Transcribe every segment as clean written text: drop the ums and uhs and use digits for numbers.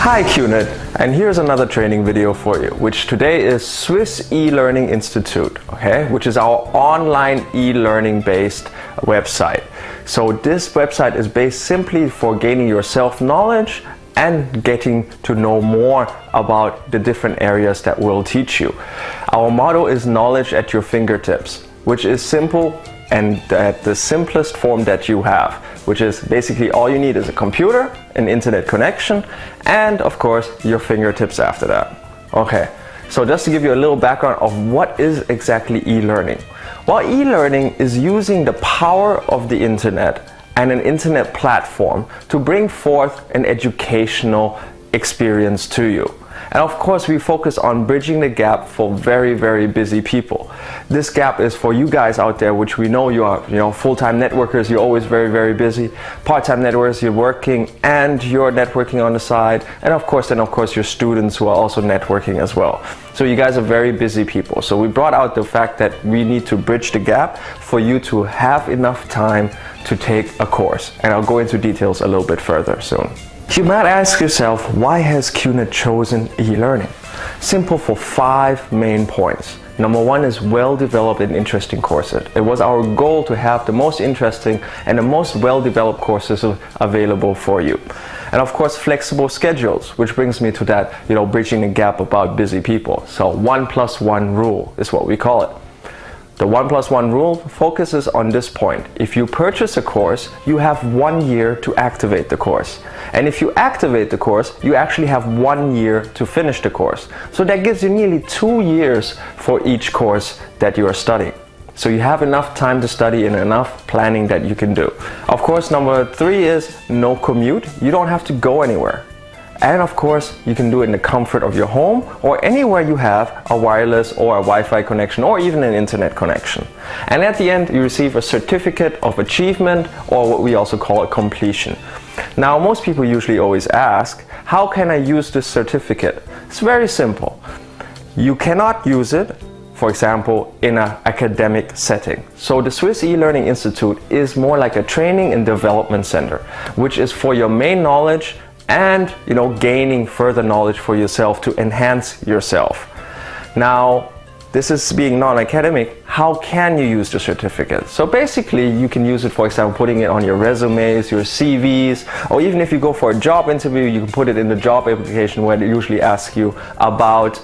Hi Qnet, and here's another training video for you, which today is Swiss e-Learning Institute, okay, which is our online e-learning based website. So this website is based simply for gaining your self-knowledge and getting to know more about the different areas that we'll teach you. Our motto is knowledge at your fingertips, which is simple and at the simplest form that you have, which is basically all you need is a computer, an internet connection, and of course your fingertips after that. Okay, so just to give you a little background of what is exactly e-learning. Well, e-learning is using the power of the internet and an internet platform to bring forth an educational experience to you. And of course we focus on bridging the gap for very busy people. This gap is for you guys out there, which we know you are, full-time networkers, you're always very busy. Part-time networkers, you're working and you're networking on the side. And of course your students who are also networking as well. So you guys are very busy people. So we brought out the fact that we need to bridge the gap for you to have enough time to take a course. And I'll go into details a little bit further soon. You might ask yourself, why has Qnet chosen e-learning? Simple, for 5 main points. Number 1 is well-developed and interesting courses. It was our goal to have the most interesting and the most well-developed courses available for you. And of course, flexible schedules, which brings me to that, bridging the gap about busy people. So 1+1 rule is what we call it. The 1+1 rule focuses on this point. If you purchase a course, you have 1 year to activate the course. And if you activate the course, you actually have 1 year to finish the course. So that gives you nearly 2 years for each course that you are studying. So you have enough time to study and enough planning that you can do. Of course, number 3 is no commute. You don't have to go anywhere. And of course, you can do it in the comfort of your home or anywhere you have a wireless or a Wi-Fi connection or even an internet connection. And at the end, you receive a certificate of achievement, or what we also call a completion. Now, most people usually always ask, how can I use this certificate? It's very simple. You cannot use it, for example, in an academic setting. So the Swiss e-Learning Institute is more like a training and development center, which is for your main knowledge and gaining further knowledge for yourself to enhance yourself. Now, this is being non-academic. How can you use the certificate? So basically you can use it, for example, putting it on your resumes, your CVs, or even if you go for a job interview, you can put it in the job application where they usually ask you about,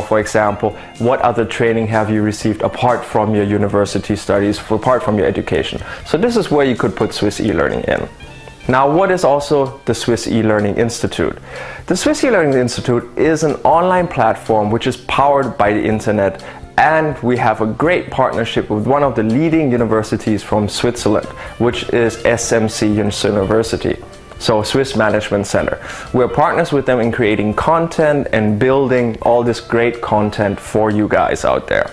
for example, what other training have you received apart from your university studies, apart from your education. So this is where you could put Swiss e-learning in. Now, what is also the Swiss e-Learning Institute? The Swiss e-Learning Institute is an online platform which is powered by the internet, and we have a great partnership with one of the leading universities from Switzerland, which is SMC University. So Swiss Management Center. We're partners with them in creating content and building all this great content for you guys out there.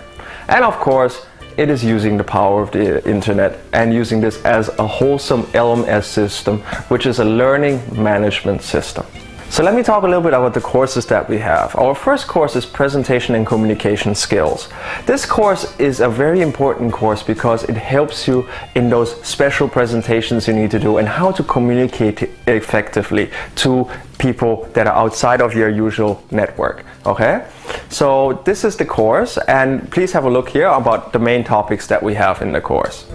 And of course, it is using the power of the internet and using this as a wholesome LMS system, which is a learning management system. So let me talk a little bit about the courses that we have. Our first course is Presentation and Communication Skills. This course is a very important course because it helps you in those special presentations you need to do and how to communicate effectively to people that are outside of your usual network. Okay? So this is the course, and please have a look here about the main topics that we have in the course.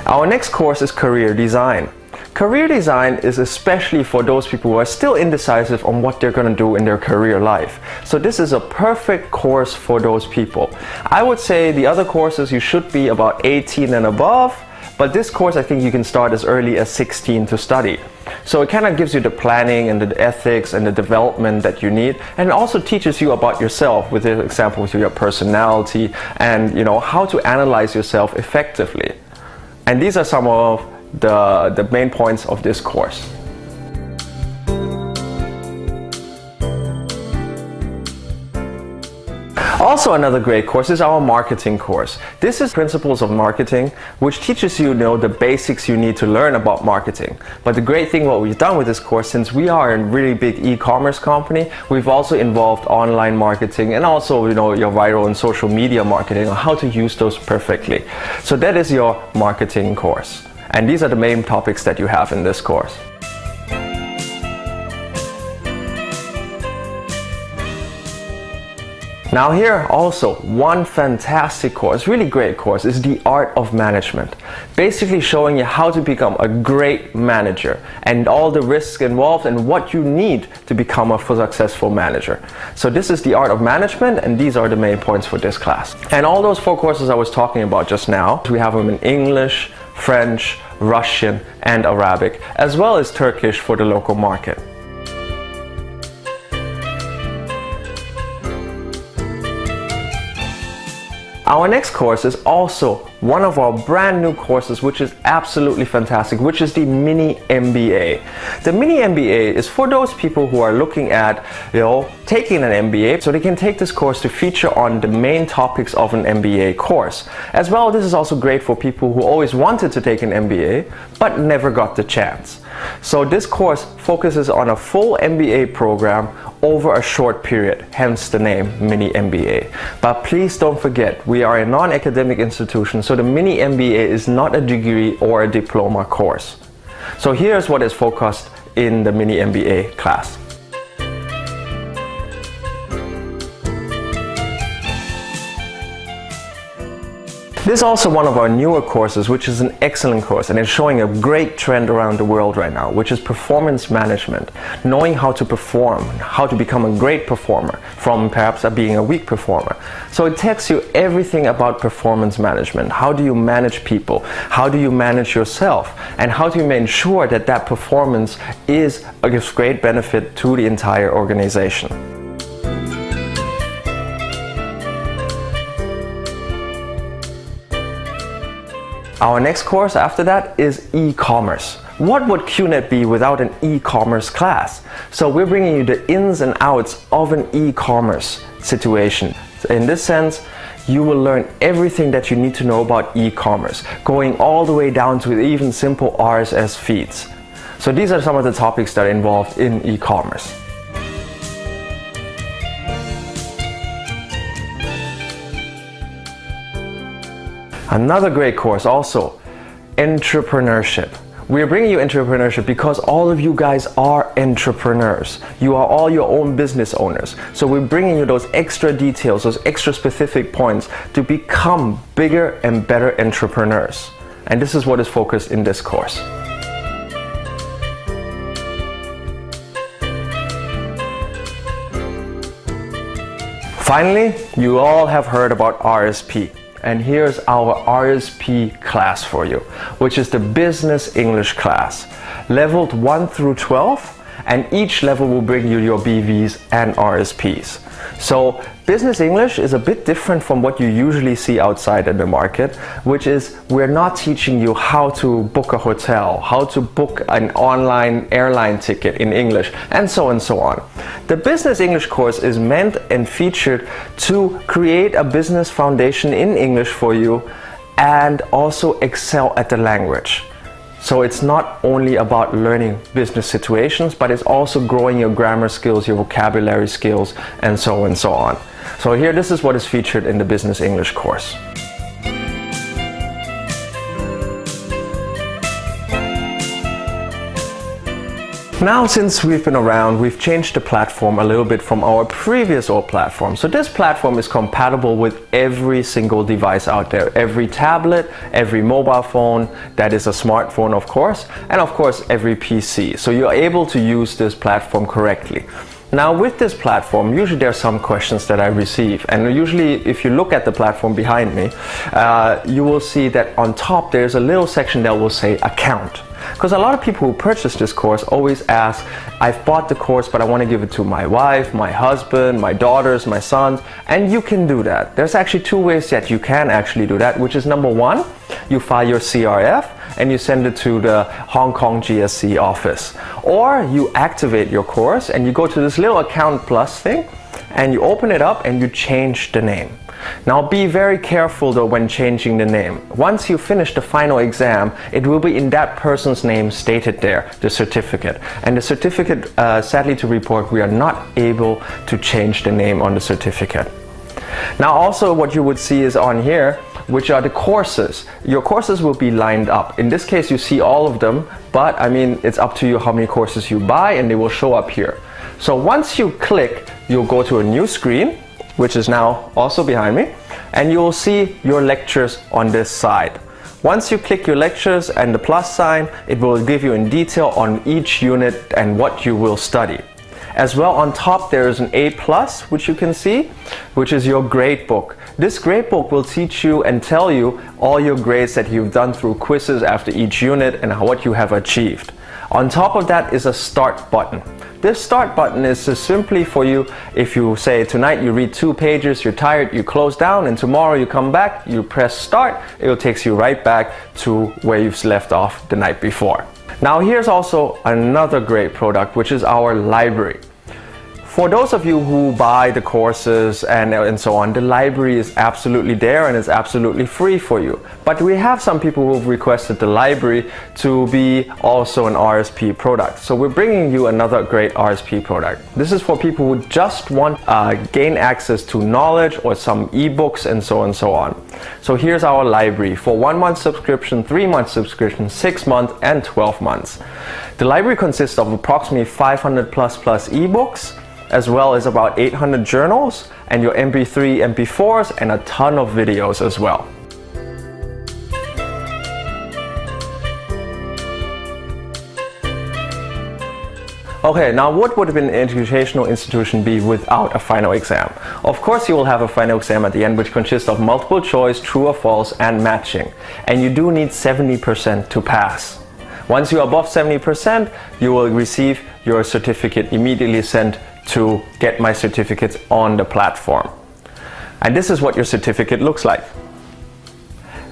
Our next course is Career Design. Career Design is especially for those people who are still indecisive on what they're going to do in their career life. So this is a perfect course for those people. I would say the other courses you should be about 18 and above, but this course I think you can start as early as 16 to study. So it kind of gives you the planning and the ethics and the development that you need, and it also teaches you about yourself with the example of your personality and how to analyze yourself effectively. And these are some of the main points of this course. Also, another great course is our marketing course. This is Principles of Marketing, which teaches you, the basics you need to learn about marketing. But the great thing what we've done with this course, since we are a really big e-commerce company, we've also involved online marketing and also, your viral and social media marketing, on how to use those perfectly. So that is your marketing course. And these are the main topics that you have in this course. Now here also one fantastic course, really great course, is the art of management. Basically showing you how to become a great manager and all the risks involved and what you need to become a successful manager. So this is the art of management, and these are the main points for this class. And all those 4 courses I was talking about just now, we have them in English, French, Russian and Arabic, as well as Turkish for the local market. Our next course is also one of our brand new courses, which is absolutely fantastic, which is the Mini MBA. The Mini MBA is for those people who are looking at, taking an MBA, so they can take this course to feature on the main topics of an MBA course. As well, this is also great for people who always wanted to take an MBA, but never got the chance. So this course focuses on a full MBA program over a short period, hence the name Mini MBA. But please don't forget, we are a non-academic institution, so the Mini MBA is not a degree or a diploma course. So here's what is focused in the Mini MBA class. This is also one of our newer courses, which is an excellent course, and it's showing a great trend around the world right now, which is performance management. Knowing how to perform, how to become a great performer from perhaps being a weak performer. So it tells you everything about performance management. How do you manage people? How do you manage yourself? And how do you ensure that that performance gives great benefit to the entire organization? Our next course after that is e-commerce. What would Qnet be without an e-commerce class? So we're bringing you the ins and outs of an e-commerce situation. In this sense, you will learn everything that you need to know about e-commerce, going all the way down to even simple RSS feeds. So these are some of the topics that are involved in e-commerce. Another great course also, entrepreneurship. We're bringing you entrepreneurship because all of you guys are entrepreneurs. You are all your own business owners. So we're bringing you those extra details, those extra specific points to become bigger and better entrepreneurs. And this is what is focused in this course. Finally, you all have heard about RSP. And here's our RSP class for you, which is the Business English class, leveled 1 through 12, and each level will bring you your BVs and RSPs. So Business English is a bit different from what you usually see outside in the market, which is we're not teaching you how to book a hotel, how to book an online airline ticket in English, and so on. The Business English course is meant and featured to create a business foundation in English for you and also excel at the language. So it's not only about learning business situations, but it's also growing your grammar skills, your vocabulary skills, and so on. So here, this is what is featured in the Business English course. Now, since we've been around, we've changed the platform a little bit from our previous old platform. So this platform is compatible with every single device out there, every tablet, every mobile phone, that is a smartphone of course, and of course every PC. So you're able to use this platform correctly. Now with this platform, usually there are some questions that I receive, and usually if you look at the platform behind me, you will see that on top there's a little section that will say account. Because a lot of people who purchase this course always ask, I've bought the course but I want to give it to my wife, my husband, my daughters, my sons, and you can do that. There's actually 2 ways that you can actually do that, which is number 1, you file your CRF and you send it to the Hong Kong GSC office. Or you activate your course and you go to this little account plus thing and you open it up and you change the name. Now be very careful though when changing the name. Once you finish the final exam, it will be in that person's name stated there, the certificate. And the certificate, sadly to report, we are not able to change the name on the certificate. Now also what you would see is on here, which are the courses. Your courses will be lined up. In this case, you see all of them, but I mean, it's up to you how many courses you buy, and they will show up here. So once you click, you'll go to a new screen, which is now also behind me, and you'll see your lectures on this side. Once you click your lectures and the plus sign, it will give you in detail on each unit and what you will study. As well, on top there is an A+, which you can see, which is your grade book. This grade book will teach you and tell you all your grades that you've done through quizzes after each unit and what you have achieved. On top of that is a start button. This start button is just simply for you, if you say tonight you read 2 pages, you're tired, you close down, and tomorrow you come back, you press start, it will take you right back to where you've left off the night before. Now here's also another great product, which is our library. For those of you who buy the courses and so on, the library is absolutely there and it's absolutely free for you. But we have some people who have requested the library to be also an RSP product. So we're bringing you another great RSP product. This is for people who just want gain access to knowledge or some ebooks and so on and so on. So here's our library for 1 month subscription, 3 month subscription, 6 months and 12 months. The library consists of approximately 500 plus ebooks, as well as about 800 journals and your MP3, MP4s and a ton of videos as well. Okay, now what would an educational institution be without a final exam? Of course you will have a final exam at the end, which consists of multiple choice, true or false, and matching. And you do need 70% to pass. Once you're above 70%, you will receive your certificate immediately sent to Get My Certificates on the platform. And this is what your certificate looks like.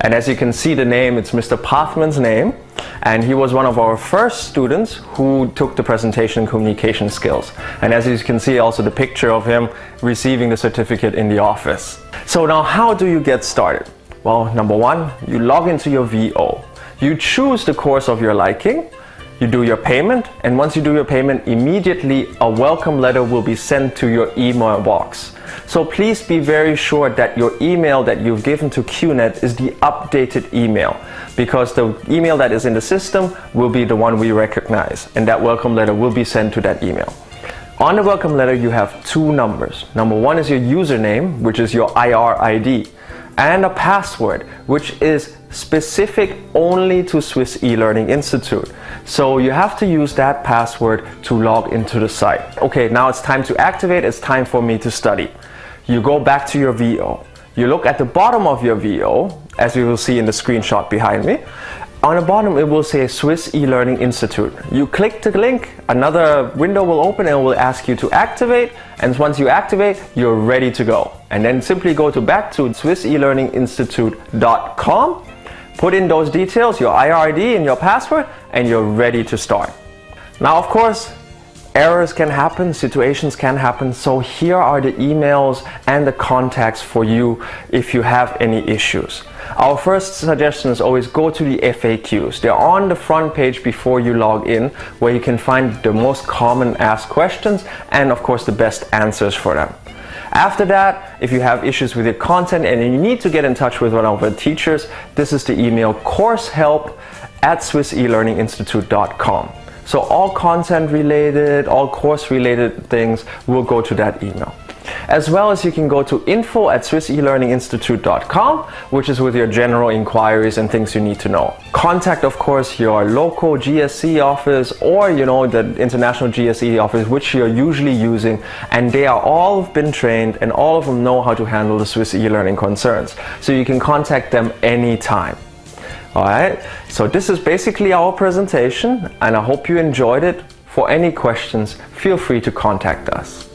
And as you can see the name, it's Mr. Pathman's name, and he was one of our first students who took the presentation communication skills. And as you can see also the picture of him receiving the certificate in the office. So now how do you get started? Well, number one, you log into your VO. You choose the course of your liking. You do your payment, and once you do your payment, immediately a welcome letter will be sent to your email box. So please be very sure that your email that you've given to Qnet is the updated email, because the email that is in the system will be the one we recognize, and that welcome letter will be sent to that email. On the welcome letter you have 2 numbers. Number 1 is your username, which is your IR ID, and a password, which is specific only to Swiss e-Learning Institute. So you have to use that password to log into the site. Okay, now it's time to activate, it's time for me to study. You go back to your VO. You look at the bottom of your VO, as we will see in the screenshot behind me. On the bottom it will say Swiss e-Learning Institute. You click the link, another window will open and it will ask you to activate, and once you activate, you're ready to go. And then simply go back to swisselearninginstitute.com, put in those details, your IRD and your password, and you're ready to start. Now of course, errors can happen, situations can happen, so here are the emails and the contacts for you if you have any issues. Our first suggestion is always go to the FAQs. They're on the front page before you log in, where you can find the most common asked questions and of course the best answers for them. After that, if you have issues with your content and you need to get in touch with one of our teachers, this is the email coursehelp@swisselearninginstitute.com. So all content related, all course related things will go to that email. As well as you can go to info@swisselearninginstitute.com, which is with your general inquiries and things you need to know. Contact, of course, your local GSE office or the international GSE office, which you're usually using, and they are all been trained and all of them know how to handle the Swiss e-learning concerns. So you can contact them anytime. Alright, so this is basically our presentation and I hope you enjoyed it. For any questions, feel free to contact us.